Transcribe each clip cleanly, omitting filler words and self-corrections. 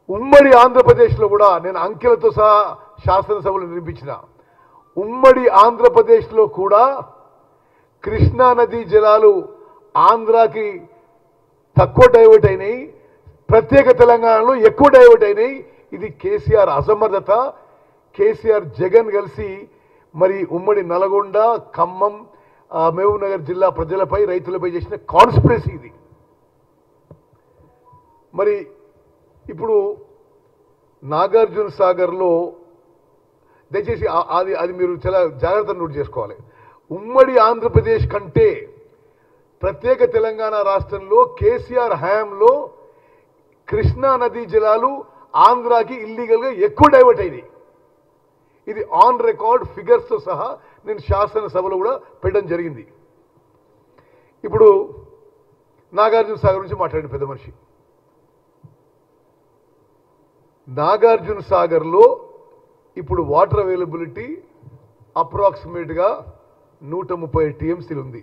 ఉమ్మడి ఆంధ్రప్రదేశ్లో కూడా నేను అంకెలతో సహా శాసనసభలో నిర్మించిన ఉమ్మడి ఆంధ్రప్రదేశ్లో కూడా కృష్ణా నదీ జలాలు ఆంధ్రాకి తక్కువ డైవర్ట్ అయినాయి, ప్రత్యేక తెలంగాణలో ఎక్కువ డైవర్ట్ అయినాయి. ఇది కేసీఆర్ అసమర్థత. కేసీఆర్ జగన్ కలిసి మరి ఉమ్మడి నల్గొండ, ఖమ్మం, మహబూబ్ నగర్ జిల్లా ప్రజలపై, రైతులపై చేసిన కాన్స్పిరసీ ఇది. మరి ఇప్పుడు నాగార్జున సాగర్లో దయచేసి అది మీరు చాలా జాగ్రత్తగా నోట్ చేసుకోవాలి. ఉమ్మడి ఆంధ్రప్రదేశ్ కంటే ప్రత్యేక తెలంగాణ రాష్ట్రంలో కేసీఆర్ హయాంలో కృష్ణా నదీ జలాలు ఆంధ్రాకి ఇల్లీగల్గా ఎక్కువ డైవర్ట్ అయినాయి. ఇది ఆన్ రికార్డ్ ఫిగర్స్తో సహా నేను శాసనసభలో కూడా పెట్టడం జరిగింది. ఇప్పుడు నాగార్జున సాగర్ నుంచి మాట్లాడిన పెద్ద మనిషి. నాగార్జున సాగర్లో ఇప్పుడు వాటర్ అవైలబిలిటీ అప్రాక్సిమేట్గా 130 టీఎంసీలు ఉంది.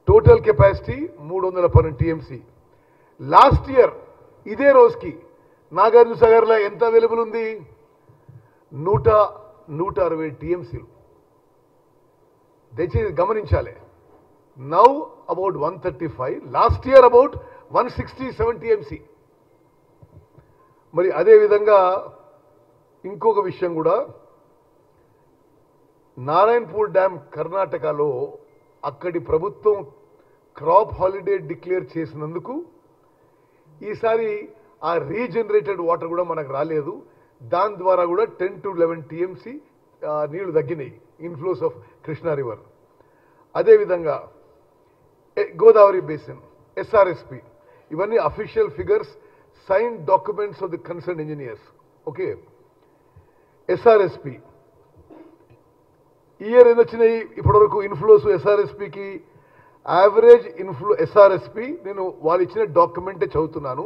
Total capacity 312 TMC. Last year ఇదే రోజుకి నాగార్జున సాగర్లో ఎంత అవైలబుల్ ఉంది? 160 టీఎంసీలు. దయచేసి గమనించాలి. Now about 135, last year about 167 TMC. మరి అదేవిధంగా ఇంకొక విషయం కూడా, నారాయణపూర్ డ్యామ్ కర్ణాటకలో అక్కడి ప్రభుత్వం క్రాప్ హాలిడే డిక్లేర్ చేసినందుకు ఈసారి ఆ రీజనరేటెడ్ వాటర్ కూడా మనకు రాలేదు. దాని ద్వారా కూడా 10 to 11 టీఎంసీ నీళ్లు తగ్గినాయి, ఇన్ఫ్లోస్ ఆఫ్ కృష్ణా రివర్. అదేవిధంగా గోదావరి బేసిన్, ఎస్ఆర్ఎస్పి, ఇవన్నీ official figures, sign documents of the concern engineers. Okay, SRSP year ఎన్ని వచ్చినాయి ఇప్పటివరకు ఇన్ఫ్లోస్ ఎస్ఆర్ఎస్పికి? యావరేజ్ ఇన్ఫ్లో ఎస్ఆర్ఎస్పి నేను వాళ్ళు ఇచ్చిన డాక్యుమెంటే చదువుతున్నాను.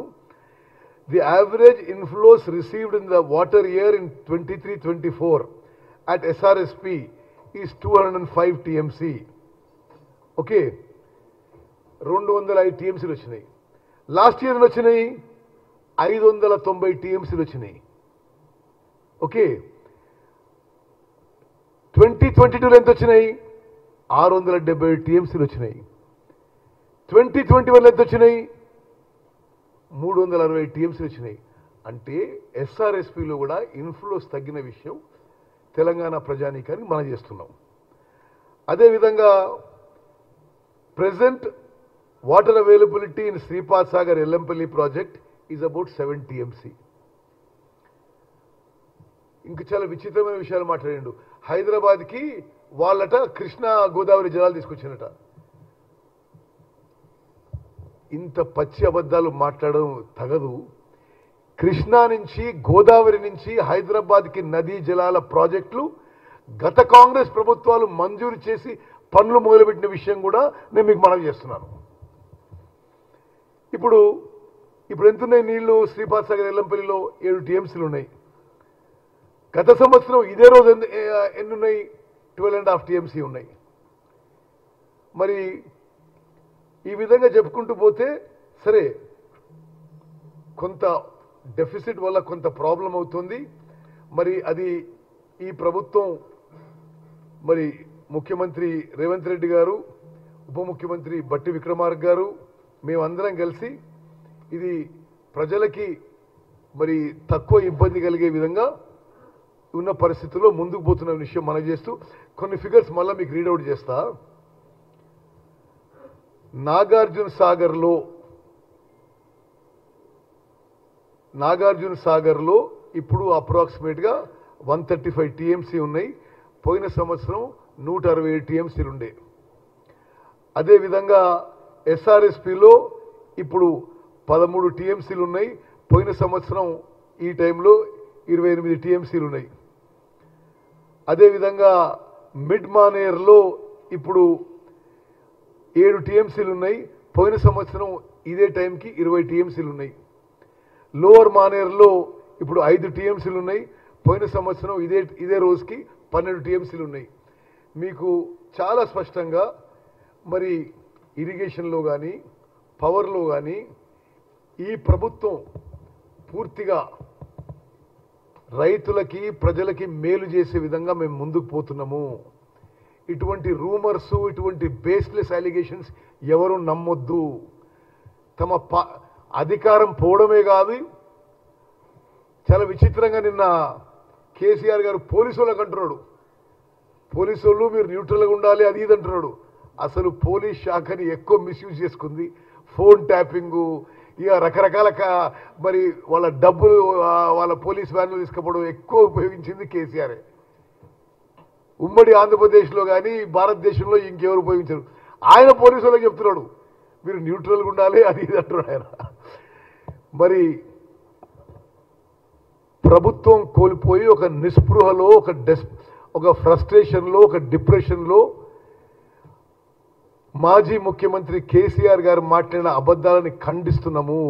The average inflows received in the water year in 23-24 at SRSP is 205 TMC. Okay, 205 టీఎంసీలు వచ్చినాయి. లాస్ట్ ఇయర్ వచ్చినాయి 590 టీఎంసీలు వచ్చినాయి. ఓకే, 2022లో ఎంత వచ్చినాయి? 670 టీఎంసీలు వచ్చినాయి. 2021లో ఎంత వచ్చినాయి? 360 టీఎంసీలు వచ్చినాయి. అంటే ఎస్ఆర్ఎస్పిలో కూడా ఇన్ఫ్లోస్ తగ్గిన విషయం తెలంగాణ ప్రజానీకాన్ని మనం చేస్తున్నాం. అదేవిధంగా present water availability in Shripad Sagar Yellampalli project is about 7 TMC. ఇంక చాలా విచిత్రమైన విషయాలు మాట్లాడిండు. హైదరాబాద్కి వాళ్ళట కృష్ణా గోదావరి జలాలు తీసుకొచ్చినట. ఇంత పచ్చి అబద్ధాలు మాట్లాడడం తగదు. కృష్ణా నుంచి, గోదావరి నుంచి హైదరాబాద్కి నదీ జలాల ప్రాజెక్టులు గత కాంగ్రెస్ ప్రభుత్వాలు మంజూరు చేసి పనులు మొదలుపెట్టిన విషయం కూడా నేను మీకు మనవి చేస్తున్నాను. ఇప్పుడు ఎంతున్నాయి నీళ్లు? శ్రీపాద్ సాగర్ ఎల్లంపల్లిలో 7 టీఎంసీలు ఉన్నాయి. గత సంవత్సరం ఇదే రోజు ఎన్ని ఉన్నాయి? 12.5 టీఎంసీ ఉన్నాయి. మరి ఈ విధంగా చెప్పుకుంటూ పోతే సరే, కొంత డెఫిసిట్ వల్ల కొంత ప్రాబ్లం అవుతుంది. మరి అది ఈ ప్రభుత్వం, మరి ముఖ్యమంత్రి రేవంత్ రెడ్డి గారు, ఉప ముఖ్యమంత్రి బట్టి విక్రమార్క గారు, మేమందరం కలిసి ఇది ప్రజలకి మరి తక్కువ ఇబ్బంది కలిగే విధంగా ఉన్న పరిస్థితుల్లో ముందుకు పోతున్న విషయం మనం చేస్తూ కొన్ని ఫిగర్స్ మళ్ళీ మీకు రీడౌట్ చేస్తా. నాగార్జున సాగర్లో ఇప్పుడు అప్రాక్సిమేట్గా 135 టీఎంసీ ఉన్నాయి. పోయిన సంవత్సరం 167 టీఎంసీలు ఉండే. అదేవిధంగా ఎస్ఆర్ఎస్పిలో ఇప్పుడు 13 టీఎంసీలు ఉన్నాయి. పోయిన సంవత్సరం ఈ టైంలో 28 టీఎంసీలు ఉన్నాయి. అదేవిధంగా మిడ్ మానేర్లో ఇప్పుడు 7 టీఎంసీలు ఉన్నాయి. పోయిన సంవత్సరం ఇదే టైంకి 20 టీఎంసీలు ఉన్నాయి. లోవర్ మానేర్లో ఇప్పుడు 5 టీఎంసీలు ఉన్నాయి. పోయిన సంవత్సరం ఇదే రోజుకి 12 టీఎంసీలు ఉన్నాయి. మీకు చాలా స్పష్టంగా మరి ఇరిగేషన్లో కానీ పవర్లో కానీ ఈ ప్రభుత్వం పూర్తిగా రైతులకి ప్రజలకి మేలు చేసే విధంగా మేము ముందుకు పోతున్నాము. ఇటువంటి రూమర్స్, ఇటువంటి బేస్లెస్ అలిగేషన్స్ ఎవరు నమ్మొద్దు. తమ అధికారం పోవడమే కాదు, చాలా విచిత్రంగా నిన్న కేసీఆర్ గారు పోలీసు వాళ్ళకి అంటున్నాడు, పోలీసు వాళ్ళు మీరు న్యూట్రల్గా ఉండాలి అది ఇది అంటున్నాడు. అసలు పోలీస్ శాఖని ఎక్కువ మిస్యూజ్ చేసుకుంది. ఫోన్ ట్యాపింగు, ఇక రకరకాల మరి వాళ్ళ డబ్బులు వాళ్ళ పోలీస్ వ్యాన్లు తీసుకుపోవడం ఎక్కువ ఉపయోగించింది కేసీఆరే. ఉమ్మడి ఆంధ్రప్రదేశ్లో కానీ భారతదేశంలో ఇంకెవరు ఉపయోగించారు. ఆయన పోలీసు వాళ్ళకి చెప్తున్నాడు మీరు న్యూట్రల్గా ఉండాలి అది ఇది అంటున్నాడు ఆయన. మరి ప్రభుత్వం కోల్పోయి ఒక నిస్పృహలో, ఒక ఫ్రస్ట్రేషన్లో, ఒక డిప్రెషన్లో మాజీ ముఖ్యమంత్రి కేసీఆర్ గారు మాట్లాడిన అబద్ధాలని ఖండిస్తున్నాము.